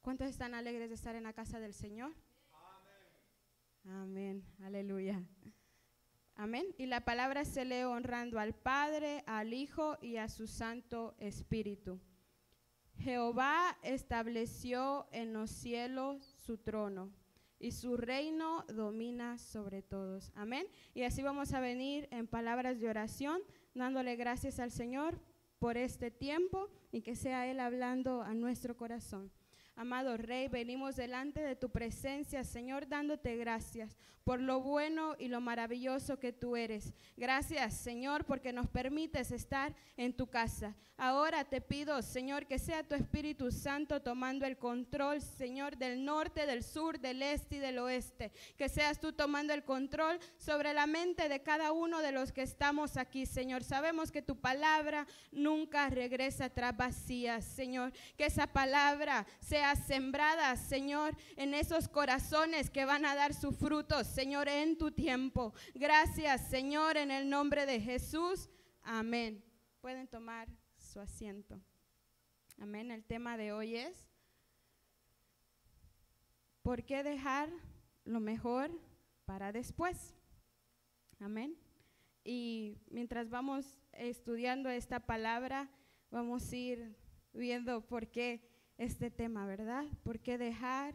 ¿Cuántos están alegres de estar en la casa del Señor? Amén, aleluya. Amén. Y la palabra se lee honrando al Padre, al Hijo y a su Santo Espíritu. Jehová estableció en los cielos su trono y su reino domina sobre todos. Amén. Y así vamos a venir en palabras de oración, dándole gracias al Señor por este tiempo y que sea Él hablando a nuestro corazón. Amado Rey, venimos delante de tu presencia, Señor, dándote gracias por lo bueno y lo maravilloso que tú eres. Gracias, Señor, porque nos permites estar en tu casa. Ahora te pido, Señor, que sea tu Espíritu Santo tomando el control, Señor, del norte, del sur, del este y del oeste. Que seas tú tomando el control sobre la mente de cada uno de los que estamos aquí, Señor. Sabemos que tu palabra nunca regresa atrás vacía, Señor. Que esa palabra sea sembrada, Señor, en esos corazones que van a dar su fruto, Señor, en tu tiempo. Gracias, Señor, en el nombre de Jesús. Amén. Pueden tomar su asiento. Amén. El tema de hoy es: ¿por qué dejar lo mejor para después? Amén. Y mientras vamos estudiando esta palabra, vamos a ir viendo por qué este tema, ¿verdad? ¿Por qué dejar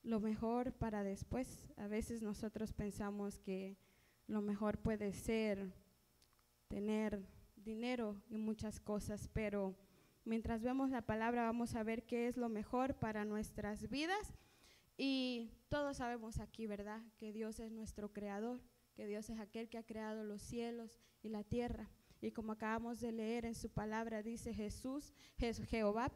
lo mejor para después? A veces nosotros pensamos que lo mejor puede ser tener dinero y muchas cosas, pero mientras vemos la palabra vamos a ver qué es lo mejor para nuestras vidas. Y todos sabemos aquí, ¿verdad?, que Dios es nuestro creador, que Dios es aquel que ha creado los cielos y la tierra. Y como acabamos de leer en su palabra, dice Jehová,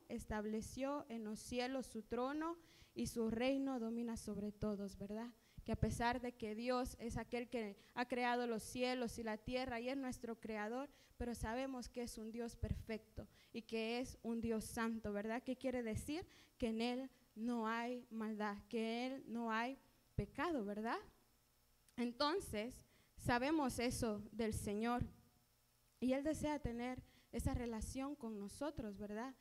estableció en los cielos su trono y su reino domina sobre todos, ¿verdad? Que a pesar de que Dios es aquel que ha creado los cielos y la tierra y es nuestro creador, pero sabemos que es un Dios perfecto y que es un Dios santo, ¿verdad? ¿Qué quiere decir? Que en Él no hay maldad, que en Él no hay pecado, ¿verdad? Entonces, sabemos eso del Señor. Y Él desea tener esa relación con nosotros, ¿verdad?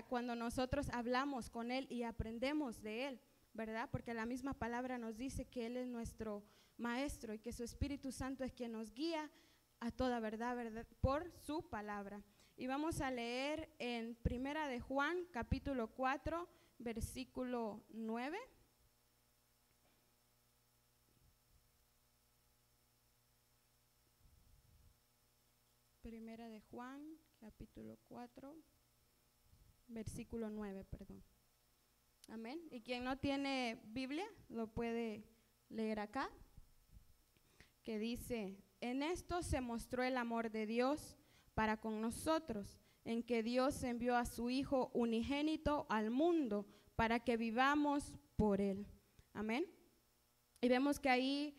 Cuando nosotros hablamos con Él y aprendemos de Él, ¿verdad? Porque la misma palabra nos dice que Él es nuestro Maestro y que su Espíritu Santo es quien nos guía a toda verdad, ¿verdad? Por su palabra. Y vamos a leer en Primera de Juan, capítulo 4, versículo 9. Primera de Juan, capítulo 4, versículo 9, perdón. Amén. Y quien no tiene Biblia, lo puede leer acá, que dice: en esto se mostró el amor de Dios para con nosotros, en que Dios envió a su Hijo unigénito al mundo para que vivamos por Él. Amén. Y vemos que ahí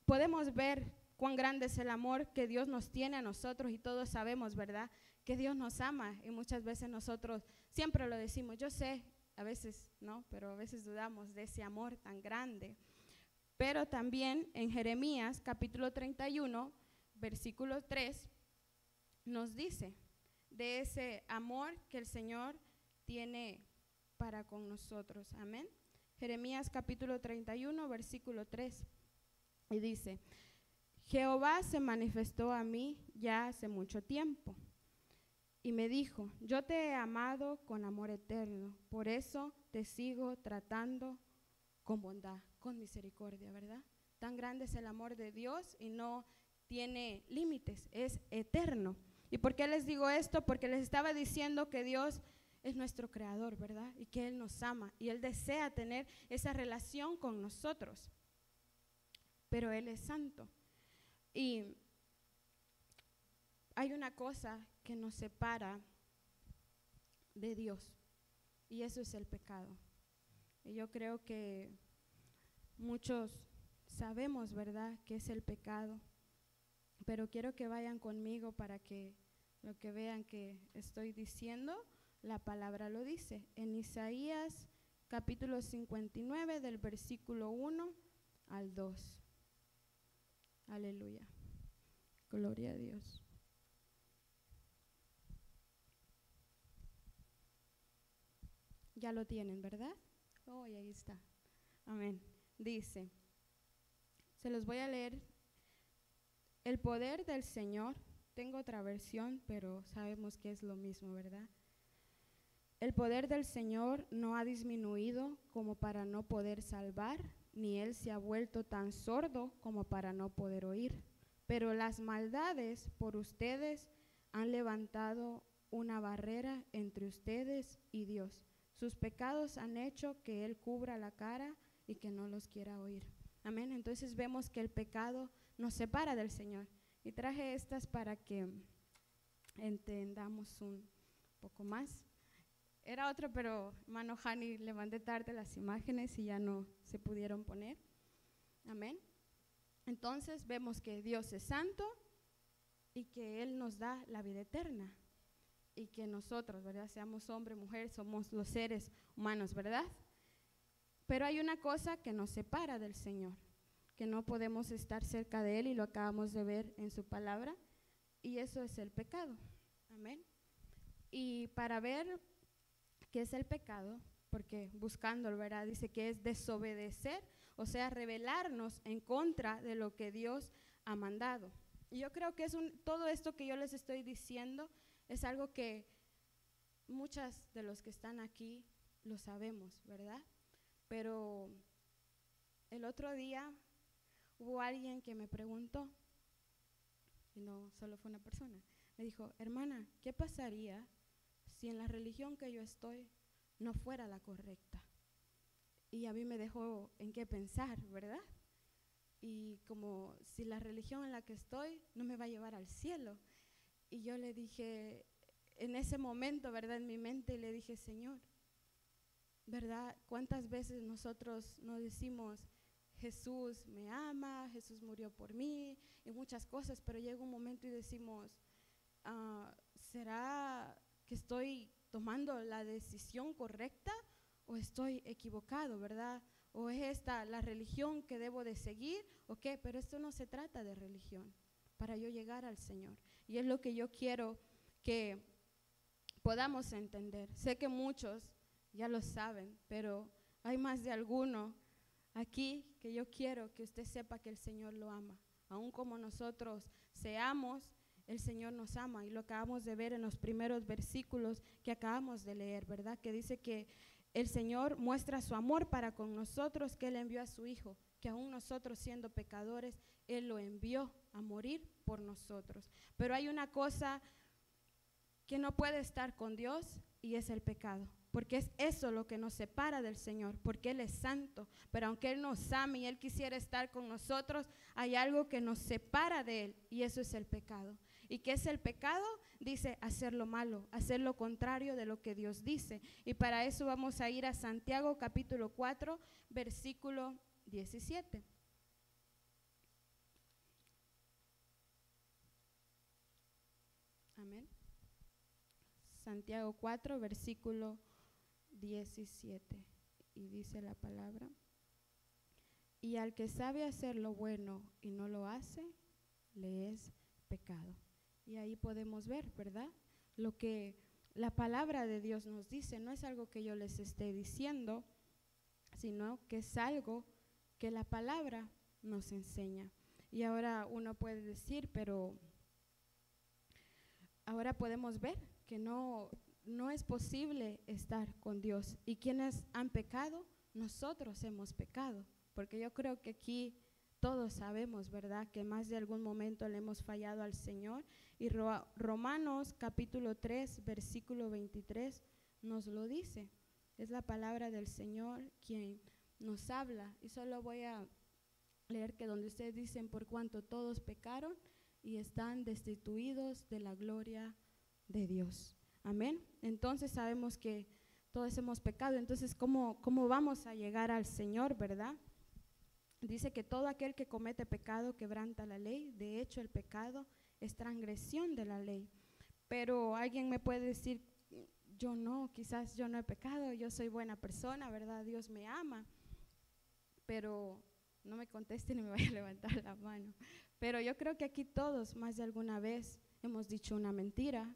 podemos ver cuán grande es el amor que Dios nos tiene a nosotros, y todos sabemos, ¿verdad?, que Dios nos ama, y muchas veces nosotros siempre lo decimos. Yo sé, a veces no, pero a veces dudamos de ese amor tan grande. Pero también en Jeremías capítulo 31, versículo 3, nos dice de ese amor que el Señor tiene para con nosotros. Amén. Jeremías capítulo 31, versículo 3, y dice: Jehová se manifestó a mí ya hace mucho tiempo y me dijo: yo te he amado con amor eterno, por eso te sigo tratando con bondad, con misericordia, ¿verdad? Tan grande es el amor de Dios y no tiene límites, es eterno. ¿Y por qué les digo esto? Porque les estaba diciendo que Dios es nuestro creador, ¿verdad? Y que Él nos ama y Él desea tener esa relación con nosotros, pero Él es santo. Y hay una cosa que nos separa de Dios, y eso es el pecado. Y yo creo que muchos sabemos, ¿verdad?, qué es el pecado, pero quiero que vayan conmigo para que lo que vean que estoy diciendo, la palabra lo dice. En Isaías capítulo 59, del versículo 1 al 2. Aleluya. Gloria a Dios. Ya lo tienen, ¿verdad? Oh, y ahí está. Amén. Dice, se los voy a leer. El poder del Señor, tengo otra versión, pero sabemos que es lo mismo, ¿verdad? El poder del Señor no ha disminuido como para no poder salvar, ni Él se ha vuelto tan sordo como para no poder oír. Pero las maldades por ustedes han levantado una barrera entre ustedes y Dios. Sus pecados han hecho que Él cubra la cara y que no los quiera oír. Amén. Entonces vemos que el pecado nos separa del Señor. Y traje estas para que entendamos un poco más. Era otro, pero hermano Hani, le mandé tarde las imágenes y ya no se pudieron poner. Amén. Entonces vemos que Dios es santo y que Él nos da la vida eterna. Y que nosotros, ¿verdad? Seamos hombre, mujer, somos los seres humanos, ¿verdad? Pero hay una cosa que nos separa del Señor, que no podemos estar cerca de Él, y lo acabamos de ver en su palabra, y eso es el pecado. Amén. Y para ver qué es el pecado, porque buscándolo, ¿verdad? Dice que es desobedecer, o sea, rebelarnos en contra de lo que Dios ha mandado. Y yo creo que todo esto que yo les estoy diciendo es algo que muchas de los que están aquí lo sabemos, ¿verdad? Pero el otro día hubo alguien que me preguntó, y no solo fue una persona, me dijo, hermana, ¿qué pasaría si en la religión que yo estoy no fuera la correcta? Y a mí me dejó en qué pensar, ¿verdad? Y como si la religión en la que estoy no me va a llevar al cielo. Y yo le dije, en ese momento, ¿verdad? En mi mente le dije, Señor, ¿verdad? ¿Cuántas veces nosotros nos decimos, Jesús me ama, Jesús murió por mí y muchas cosas, pero llega un momento y decimos, ¿será que estoy tomando la decisión correcta o estoy equivocado, verdad? ¿O es esta la religión que debo de seguir o qué? Pero esto no se trata de religión para yo llegar al Señor. Y es lo que yo quiero que podamos entender. Sé que muchos ya lo saben, pero hay más de alguno aquí que yo quiero que usted sepa que el Señor lo ama. Aun como nosotros seamos, el Señor nos ama, y lo acabamos de ver en los primeros versículos que acabamos de leer, ¿verdad? Que dice que el Señor muestra su amor para con nosotros, que Él envió a su Hijo, que aún nosotros siendo pecadores, Él lo envió a morir por nosotros. Pero hay una cosa que no puede estar con Dios, y es el pecado, porque es eso lo que nos separa del Señor, porque Él es santo, pero aunque Él nos ame y Él quisiera estar con nosotros, hay algo que nos separa de Él, y eso es el pecado. ¿Y qué es el pecado? Dice hacer lo malo, hacer lo contrario de lo que Dios dice. Y para eso vamos a ir a Santiago capítulo 4, versículo 17. Amén. Santiago 4, versículo 17. Y dice la palabra: y al que sabe hacer lo bueno y no lo hace, le es pecado. Y ahí podemos ver, ¿verdad? Lo que la palabra de Dios nos dice. No es algo que yo les esté diciendo, sino que es algo que la palabra nos enseña. Y ahora uno puede decir, pero ahora podemos ver que no es posible estar con Dios. ¿Y quiénes han pecado? Nosotros hemos pecado, porque yo creo que aquí todos sabemos, ¿verdad?, que más de algún momento le hemos fallado al Señor. Y Romanos capítulo 3, versículo 23 nos lo dice. Es la palabra del Señor quien nos habla. Y solo voy a leer que donde ustedes dicen, por cuanto todos pecaron y están destituidos de la gloria de Dios. Amén. Entonces sabemos que todos hemos pecado. Entonces, ¿cómo vamos a llegar al Señor, verdad? Dice que todo aquel que comete pecado quebranta la ley. De hecho, el pecado es transgresión de la ley. Pero alguien me puede decir, yo no, quizás yo no he pecado, yo soy buena persona, ¿verdad? Dios me ama. Pero no me conteste ni me vaya a levantar la mano. Pero yo creo que aquí todos, más de alguna vez, hemos dicho una mentira,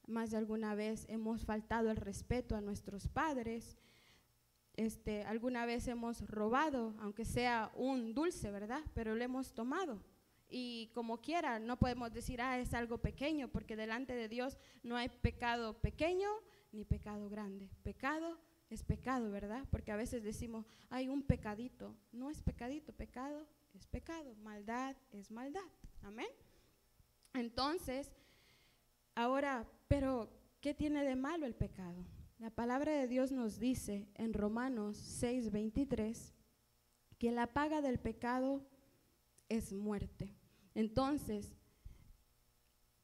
Más de alguna vez hemos faltado el respeto a nuestros padres. Alguna vez hemos robado, aunque sea un dulce, ¿verdad? Pero lo hemos tomado. Y como quiera, no podemos decir, es algo pequeño, porque delante de Dios no hay pecado pequeño ni pecado grande. Pecado es pecado, ¿verdad? Porque a veces decimos, hay un pecadito. No es pecadito, pecado es pecado, maldad es maldad. Amén. Entonces, ahora, pero ¿qué tiene de malo el pecado? La palabra de Dios nos dice en Romanos 6:23 que la paga del pecado es muerte. Entonces,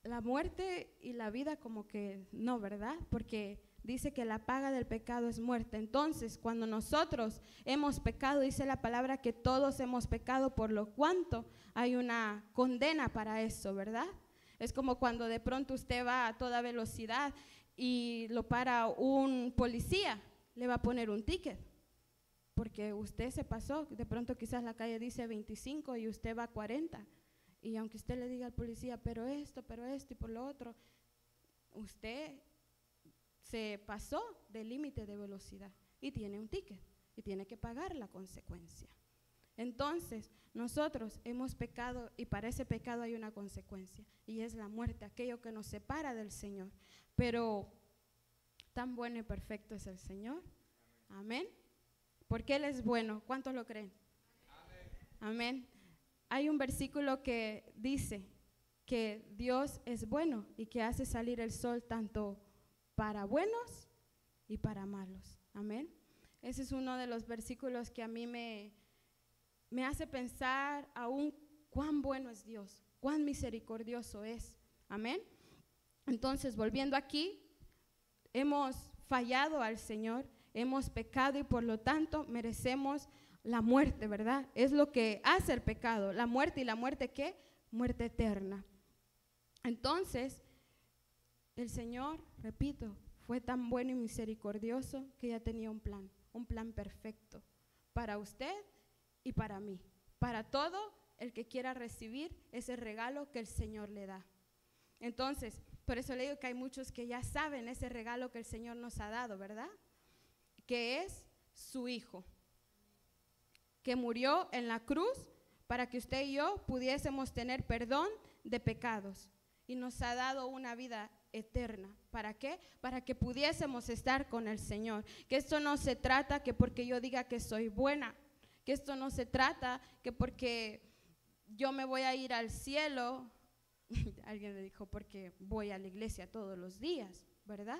la muerte y la vida como que no, ¿verdad? Porque dice que la paga del pecado es muerte. Entonces, cuando nosotros hemos pecado, dice la palabra que todos hemos pecado, por lo cuanto hay una condena para eso, ¿verdad? Es como cuando de pronto usted va a toda velocidad y lo para un policía, le va a poner un ticket, porque usted se pasó. De pronto quizás la calle dice 25 y usted va a 40. Y aunque usted le diga al policía, pero esto y por lo otro, usted se pasó del límite de velocidad y tiene un ticket y tiene que pagar la consecuencia. Entonces, nosotros hemos pecado y para ese pecado hay una consecuencia y es la muerte, aquello que nos separa del Señor. Pero tan bueno y perfecto es el Señor. Amén. Porque Él es bueno. ¿Cuántos lo creen? Amén. Hay un versículo que dice que Dios es bueno y que hace salir el sol tanto para buenos y para malos. Amén. Ese es uno de los versículos que a mí me hace pensar aún cuán bueno es Dios, cuán misericordioso es. Amén. Entonces, volviendo aquí, hemos fallado al Señor, hemos pecado y por lo tanto merecemos la muerte, ¿verdad? Es lo que hace el pecado, la muerte. ¿Y la muerte qué? Muerte eterna. Entonces, el Señor, repito, fue tan bueno y misericordioso que ya tenía un plan perfecto para usted y para mí, para todo el que quiera recibir ese regalo que el Señor le da. Entonces, por eso le digo que hay muchos que ya saben ese regalo que el Señor nos ha dado, ¿verdad? Que es su Hijo, que murió en la cruz para que usted y yo pudiésemos tener perdón de pecados y nos ha dado una vida eterna. ¿Para qué? Para que pudiésemos estar con el Señor. Que esto no se trata que porque yo diga que soy buena, que esto no se trata que porque yo me voy a ir al cielo. Alguien me dijo, porque voy a la iglesia todos los días, ¿verdad?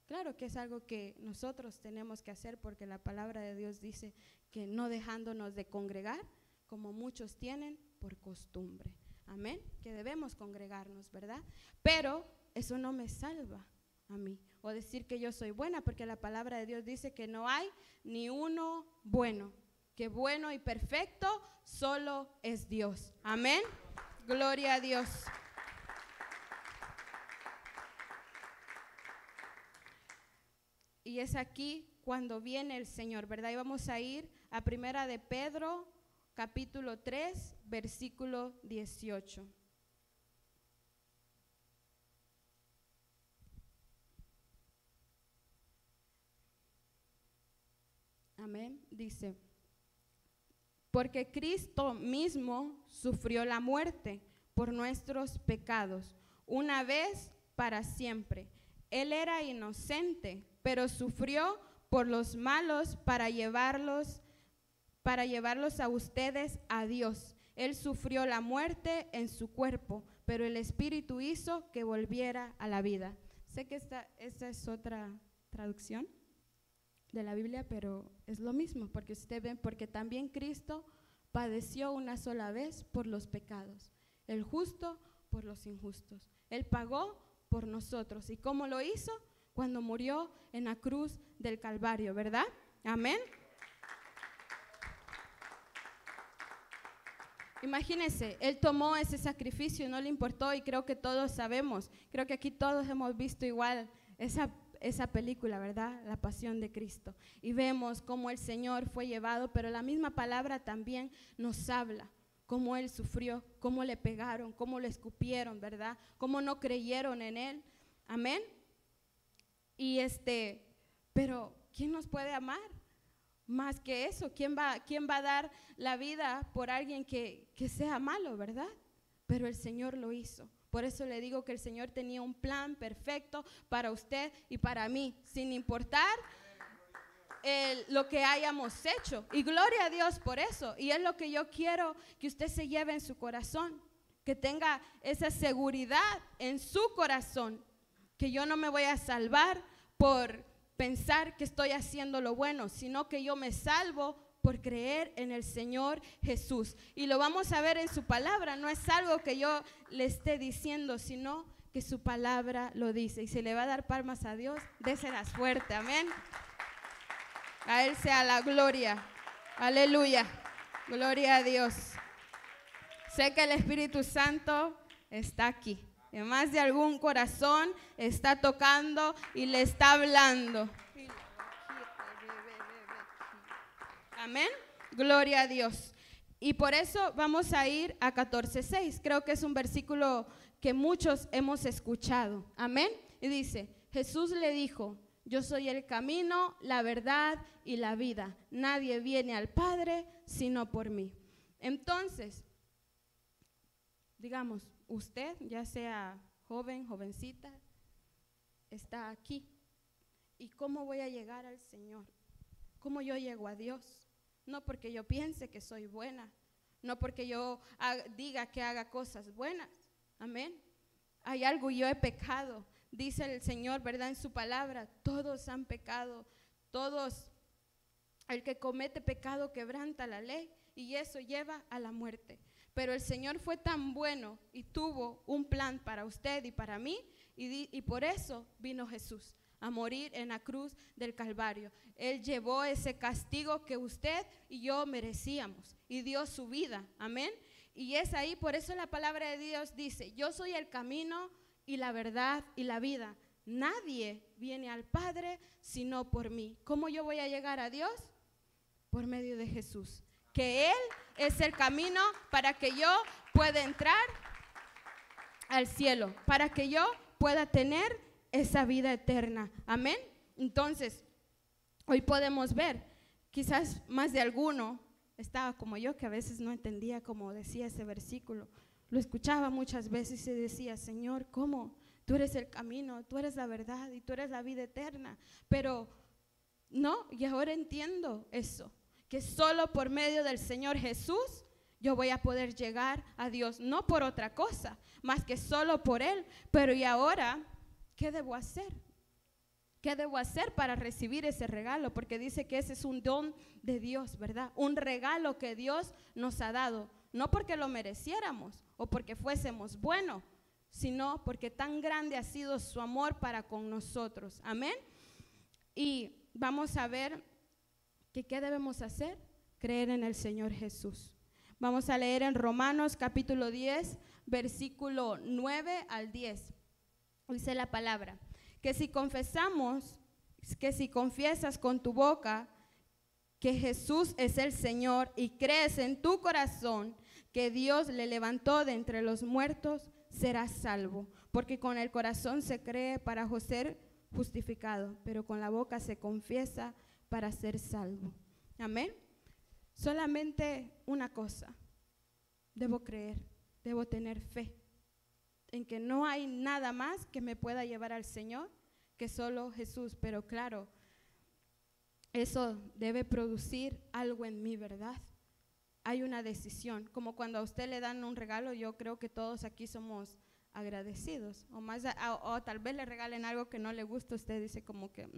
Claro que es algo que nosotros tenemos que hacer porque la palabra de Dios dice que no dejándonos de congregar, como muchos tienen por costumbre. Amén, que debemos congregarnos, ¿verdad? Pero eso no me salva a mí, o decir que yo soy buena, porque la palabra de Dios dice que no hay ni uno bueno, que bueno y perfecto solo es Dios. Amén, gloria a Dios. Y es aquí cuando viene el Señor, ¿verdad? Y vamos a ir a Primera de Pedro, capítulo 3, versículo 18. Amén. Dice, porque Cristo mismo sufrió la muerte por nuestros pecados, una vez para siempre. Él era inocente, pero sufrió por los malos para llevarlos a ustedes a Dios. Él sufrió la muerte en su cuerpo, pero el Espíritu hizo que volviera a la vida. Sé que esta es otra traducción de la Biblia, pero es lo mismo, porque usted ve, porque también Cristo padeció una sola vez por los pecados, el justo por los injustos. Él pagó por nosotros. ¿Y cómo lo hizo? Cuando murió en la cruz del Calvario, ¿verdad? Amén. Imagínense, Él tomó ese sacrificio y no le importó, y creo que todos sabemos, creo que aquí todos hemos visto igual esa película, ¿verdad? La Pasión de Cristo. Y vemos cómo el Señor fue llevado, pero la misma palabra también nos habla cómo Él sufrió, cómo le pegaron, cómo le escupieron, ¿verdad? Cómo no creyeron en Él. Amén. Y pero ¿quién nos puede amar más que eso? ¿Quién va a dar la vida por alguien que sea malo, verdad? Pero el Señor lo hizo. Por eso le digo que el Señor tenía un plan perfecto para usted y para mí, sin importar lo que hayamos hecho. Y gloria a Dios por eso. Y es lo que yo quiero que usted se lleve en su corazón, que tenga esa seguridad en su corazón, que yo no me voy a salvar por pensar que estoy haciendo lo bueno, sino que yo me salvo por creer en el Señor Jesús. Y lo vamos a ver en su palabra. No es algo que yo le esté diciendo, sino que su palabra lo dice. Y si le va a dar palmas a Dios, déselas fuerte, amén. A Él sea la gloria. Aleluya. Gloria a Dios. Sé que el Espíritu Santo está aquí. En más de algún corazón está tocando y le está hablando. Amén. Gloria a Dios. Y por eso vamos a ir a 14:6. Creo que es un versículo que muchos hemos escuchado. Amén. Y dice, Jesús le dijo, yo soy el camino, la verdad y la vida. Nadie viene al Padre sino por mí. Entonces, digamos, usted, ya sea joven, jovencita, está aquí. ¿Y cómo voy a llegar al Señor? ¿Cómo yo llego a Dios? No porque yo piense que soy buena, no porque yo diga que haga cosas buenas. Amén. Hay algo, yo he pecado. Dice el Señor, ¿verdad? En su palabra, todos han pecado, todos, el que comete pecado quebranta la ley y eso lleva a la muerte. Pero el Señor fue tan bueno y tuvo un plan para usted y para mí y por eso vino Jesús a morir en la cruz del Calvario. Él llevó ese castigo que usted y yo merecíamos y dio su vida, amén. Y es ahí, por eso la palabra de Dios dice, yo soy el camino y la verdad y la vida. Nadie viene al Padre sino por mí. ¿Cómo yo voy a llegar a Dios? Por medio de Jesús. Que Él es el camino para que yo pueda entrar al cielo, para que yo pueda tener esa vida eterna. Amén. Entonces, hoy podemos ver, quizás más de alguno estaba como yo, que a veces no entendía cómo decía ese versículo. Lo escuchaba muchas veces y decía, Señor, ¿cómo? Tú eres el camino, tú eres la verdad y tú eres la vida eterna. Pero no, y ahora entiendo eso, que solo por medio del Señor Jesús yo voy a poder llegar a Dios, no por otra cosa, más que solo por Él. Pero y ahora, ¿qué debo hacer? ¿Qué debo hacer para recibir ese regalo? Porque dice que ese es un don de Dios, ¿verdad? Un regalo que Dios nos ha dado, no porque lo mereciéramos o porque fuésemos buenos, sino porque tan grande ha sido su amor para con nosotros. Amén. Y vamos a ver que ¿qué debemos hacer? Creer en el Señor Jesús. Vamos a leer en Romanos capítulo 10, versículo 9 al 10. Dice la palabra, que si confiesas con tu boca que Jesús es el Señor y crees en tu corazón que Dios le levantó de entre los muertos, serás salvo. Porque con el corazón se cree para ser justificado, pero con la boca se confiesa para ser salvo. Amén. Solamente una cosa, debo creer, debo tener fe en que no hay nada más que me pueda llevar al Señor que solo Jesús. Pero claro, eso debe producir algo en mí, ¿verdad? Hay una decisión, como cuando a usted le dan un regalo, yo creo que todos aquí somos agradecidos, o tal vez le regalen algo que no le gusta, usted dice como que,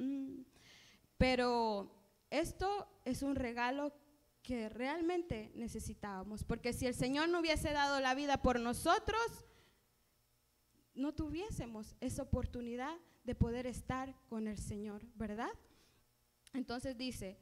pero esto es un regalo que realmente necesitábamos, porque si el Señor no hubiese dado la vida por nosotros, no tuviésemos esa oportunidad de poder estar con el Señor, ¿verdad? Entonces dice,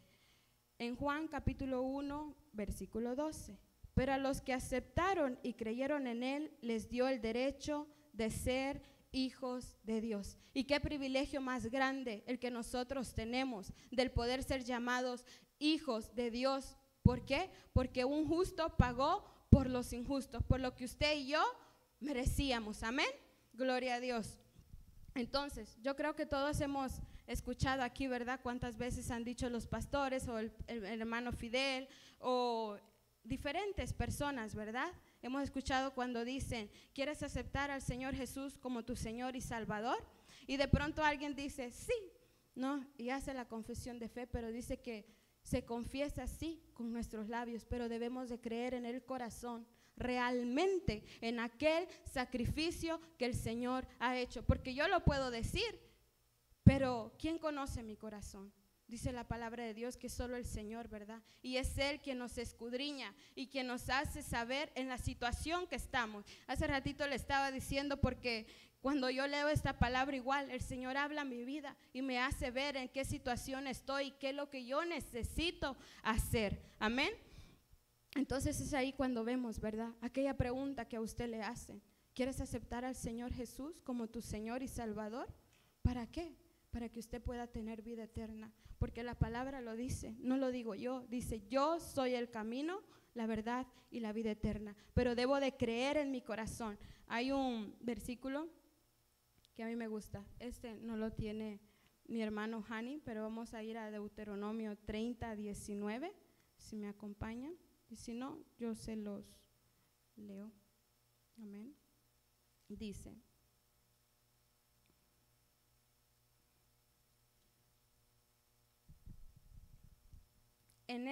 en Juan capítulo 1, versículo 12, pero a los que aceptaron y creyeron en Él, les dio el derecho de ser hijos de Dios. Y qué privilegio más grande el que nosotros tenemos del poder ser llamados hijos de Dios. ¿Por qué? Porque un justo pagó por los injustos, por lo que usted y yo merecíamos. Amén. Gloria a Dios. Entonces, yo creo que todos hemos escuchado aquí, ¿verdad? Cuántas veces han dicho los pastores o el hermano Fidel o diferentes personas, ¿verdad? Hemos escuchado cuando dicen, ¿quieres aceptar al Señor Jesús como tu Señor y Salvador? Y de pronto alguien dice, sí, ¿no? Y hace la confesión de fe, pero dice que se confiesa así con nuestros labios, pero debemos de creer en el corazón, realmente en aquel sacrificio que el Señor ha hecho. Porque yo lo puedo decir, pero ¿quién conoce mi corazón? Dice la palabra de Dios que solo el Señor, ¿verdad? Y es Él quien nos escudriña y quien nos hace saber en la situación que estamos. Hace ratito le estaba diciendo, porque cuando yo leo esta palabra igual, el Señor habla a mi vida y me hace ver en qué situación estoy y qué es lo que yo necesito hacer. Amén. Entonces es ahí cuando vemos, ¿verdad? Aquella pregunta que a usted le hacen. ¿Quieres aceptar al Señor Jesús como tu Señor y Salvador? ¿Para qué? Para que usted pueda tener vida eterna. Porque la palabra lo dice, no lo digo yo. Dice, yo soy el camino, la verdad y la vida eterna. Pero debo de creer en mi corazón. Hay un versículo que a mí me gusta. Este no lo tiene mi hermano Hani, pero vamos a ir a Deuteronomio 30:19, si me acompañan. Y si no, yo se los leo. Amén. Dice, en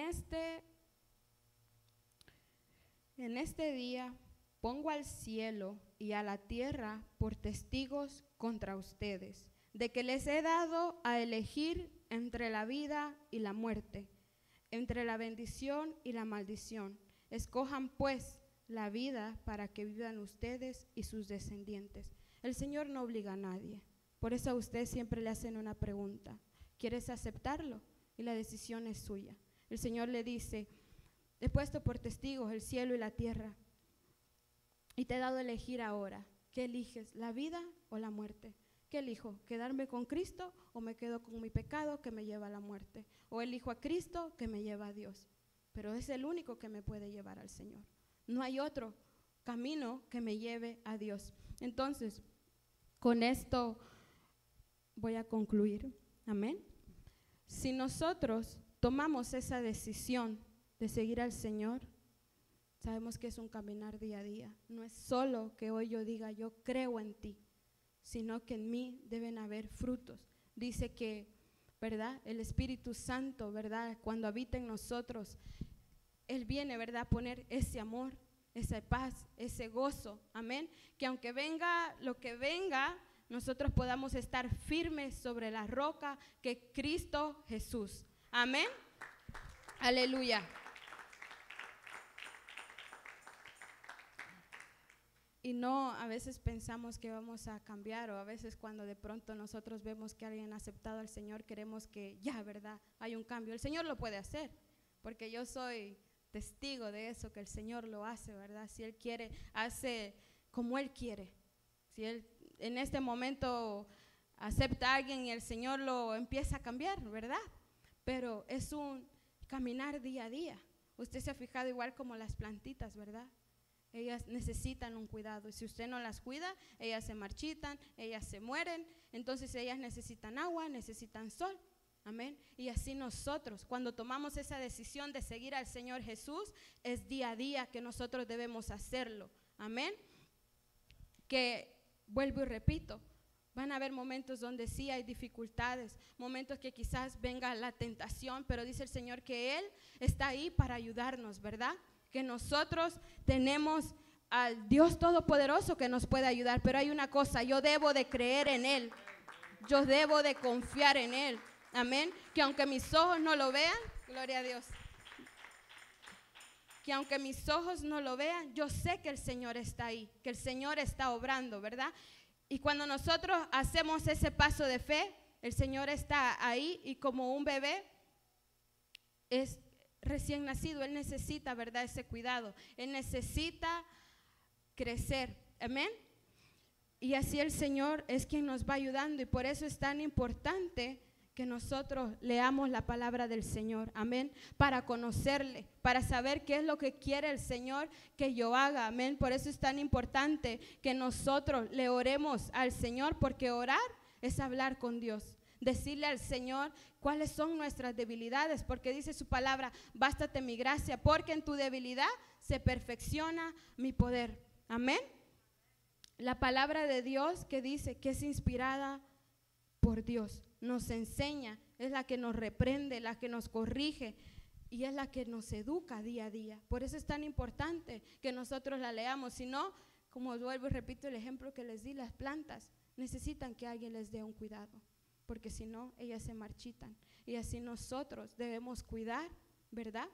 este día pongo al cielo y a la tierra por testigos contra ustedes, de que les he dado a elegir entre la vida y la muerte, entre la bendición y la maldición. Escojan pues la vida para que vivan ustedes y sus descendientes. El Señor no obliga a nadie. Por eso a usted siempre le hacen una pregunta. ¿Quieres aceptarlo? Y la decisión es suya. El Señor le dice, he puesto por testigos el cielo y la tierra y te he dado a elegir ahora. ¿Qué eliges? ¿La vida o la muerte? ¿Qué elijo? ¿Quedarme con Cristo o me quedo con mi pecado que me lleva a la muerte? ¿O elijo a Cristo que me lleva a Dios? Pero es el único que me puede llevar al Señor. No hay otro camino que me lleve a Dios. Entonces, con esto voy a concluir. Amén. Si nosotros tomamos esa decisión de seguir al Señor, sabemos que es un caminar día a día. No es solo que hoy yo diga, yo creo en ti, sino que en mí deben haber frutos. Dice que, ¿verdad? El Espíritu Santo, ¿verdad? Cuando habita en nosotros, Él viene, ¿verdad? A poner ese amor, esa paz, ese gozo. Amén. Que aunque venga lo que venga, nosotros podamos estar firmes sobre la roca que es Cristo Jesús. Amén. Aleluya. Y no, a veces pensamos que vamos a cambiar, o a veces cuando de pronto nosotros vemos que alguien ha aceptado al Señor, queremos que ya, ¿verdad? Hay un cambio. El Señor lo puede hacer, porque yo soy testigo de eso, que el Señor lo hace, ¿verdad? Si Él quiere, hace como Él quiere. Si Él en este momento acepta a alguien y el Señor lo empieza a cambiar, ¿verdad? Pero es un caminar día a día. Usted se ha fijado igual como las plantitas, ¿verdad? Ellas necesitan un cuidado y si usted no las cuida, ellas se marchitan, ellas se mueren, entonces ellas necesitan agua, necesitan sol. Amén. Y así nosotros, cuando tomamos esa decisión de seguir al Señor Jesús, es día a día que nosotros debemos hacerlo. Amén. Que vuelvo y repito, van a haber momentos donde sí hay dificultades, momentos que quizás venga la tentación, pero dice el Señor que Él está ahí para ayudarnos, ¿verdad? Que nosotros tenemos al Dios Todopoderoso que nos puede ayudar, pero hay una cosa, yo debo de creer en Él, yo debo de confiar en Él, amén, que aunque mis ojos no lo vean, gloria a Dios, que aunque mis ojos no lo vean, yo sé que el Señor está ahí, que el Señor está obrando, ¿verdad? Y cuando nosotros hacemos ese paso de fe, el Señor está ahí y como un bebé es recién nacido, Él necesita, ¿verdad? Ese cuidado, Él necesita crecer, amén. Y así el Señor es quien nos va ayudando y por eso es tan importante que nosotros leamos la palabra del Señor, amén, para conocerle, para saber qué es lo que quiere el Señor que yo haga, amén. Por eso es tan importante que nosotros le oremos al Señor, porque orar es hablar con Dios, decirle al Señor cuáles son nuestras debilidades, porque dice su palabra, bástate mi gracia, porque en tu debilidad se perfecciona mi poder, amén. La palabra de Dios que dice que es inspirada por Dios, nos enseña, es la que nos reprende, la que nos corrige y es la que nos educa día a día. Por eso es tan importante que nosotros la leamos. Si no, como vuelvo y repito el ejemplo que les di, las plantas necesitan que alguien les dé un cuidado, porque si no, ellas se marchitan. Y así nosotros debemos cuidar, ¿verdad?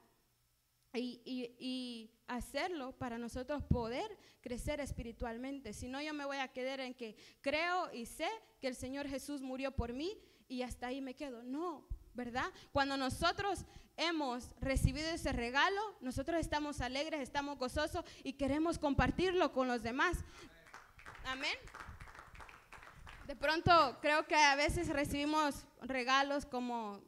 Y hacerlo para nosotros poder crecer espiritualmente. Si no, yo me voy a quedar en que creo y sé que el Señor Jesús murió por mí y hasta ahí me quedo. No, ¿verdad? Cuando nosotros hemos recibido ese regalo, nosotros estamos alegres, estamos gozosos y queremos compartirlo con los demás. Amén. De pronto creo que a veces recibimos regalos como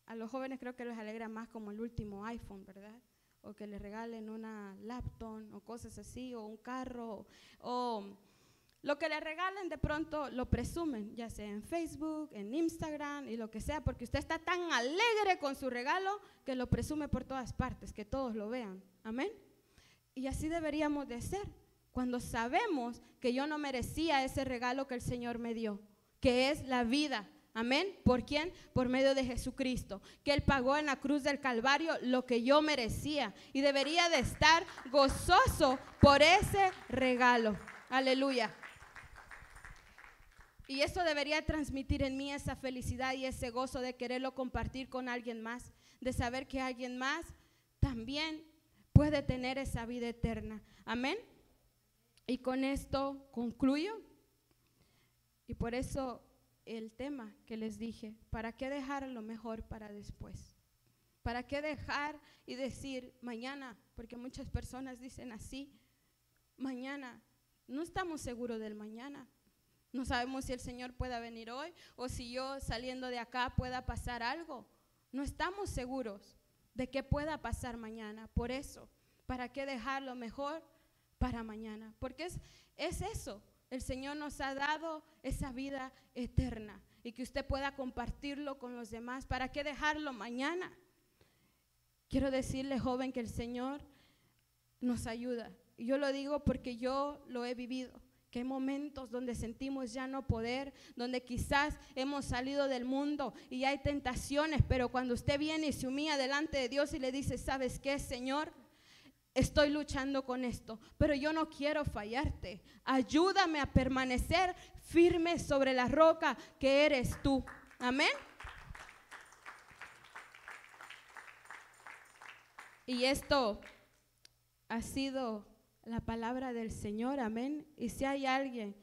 a los jóvenes, creo que les alegra más como el último iPhone, ¿verdad? O que les regalen una laptop o cosas así, o un carro, o lo que les regalen de pronto lo presumen, ya sea en Facebook, en Instagram y lo que sea, porque usted está tan alegre con su regalo que lo presume por todas partes, que todos lo vean, amén. Y así deberíamos de ser, cuando sabemos que yo no merecía ese regalo que el Señor me dio, que es la vida. Amén. ¿Por quién? Por medio de Jesucristo, que Él pagó en la cruz del Calvario lo que yo merecía y debería de estar gozoso por ese regalo. Aleluya. Y eso debería transmitir en mí esa felicidad y ese gozo de quererlo compartir con alguien más, de saber que alguien más también puede tener esa vida eterna. Amén. Y con esto concluyo. Y por eso el tema que les dije, ¿para qué dejar lo mejor para después? ¿Para qué dejar y decir mañana? Porque muchas personas dicen así, mañana. No estamos seguros del mañana. No sabemos si el Señor pueda venir hoy o si yo saliendo de acá pueda pasar algo. No estamos seguros de que pueda pasar mañana. Por eso, ¿para qué dejar lo mejor para mañana? Porque es eso. El Señor nos ha dado esa vida eterna y que usted pueda compartirlo con los demás. ¿Para qué dejarlo mañana? Quiero decirle, joven, que el Señor nos ayuda. Y yo lo digo porque yo lo he vivido, que hay momentos donde sentimos ya no poder, donde quizás hemos salido del mundo y hay tentaciones, pero cuando usted viene y se humilla delante de Dios y le dice, ¿sabes qué, Señor? Estoy luchando con esto, pero yo no quiero fallarte. Ayúdame a permanecer firme sobre la roca que eres tú. Amén. Y esto ha sido la palabra del Señor. Amén. Y si hay alguien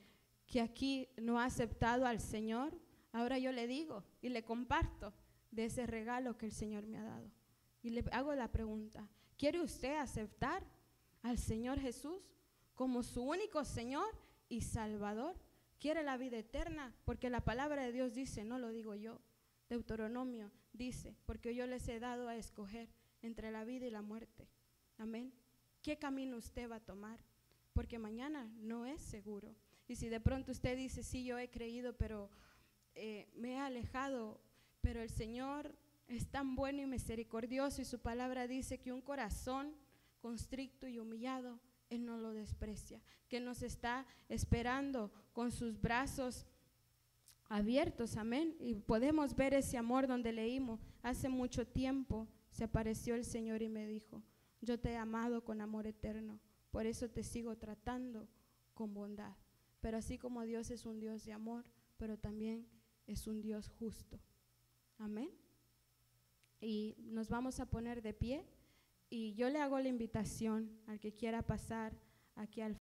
que aquí no ha aceptado al Señor, ahora yo le digo y le comparto de ese regalo que el Señor me ha dado. Y le hago la pregunta, ¿quiere usted aceptar al Señor Jesús como su único Señor y Salvador? ¿Quiere la vida eterna? Porque la palabra de Dios dice, no lo digo yo, Deuteronomio dice, porque yo les he dado a escoger entre la vida y la muerte. Amén. ¿Qué camino usted va a tomar? Porque mañana no es seguro. Y si de pronto usted dice, sí, yo he creído, pero me he alejado, pero el Señor es tan bueno y misericordioso y su palabra dice que un corazón constricto y humillado, Él no lo desprecia, que nos está esperando con sus brazos abiertos, amén. Y podemos ver ese amor donde leímos, hace mucho tiempo se apareció el Señor y me dijo, yo te he amado con amor eterno, por eso te sigo tratando con bondad. Pero así como Dios es un Dios de amor, pero también es un Dios justo, amén. Y nos vamos a poner de pie y yo le hago la invitación al que quiera pasar aquí al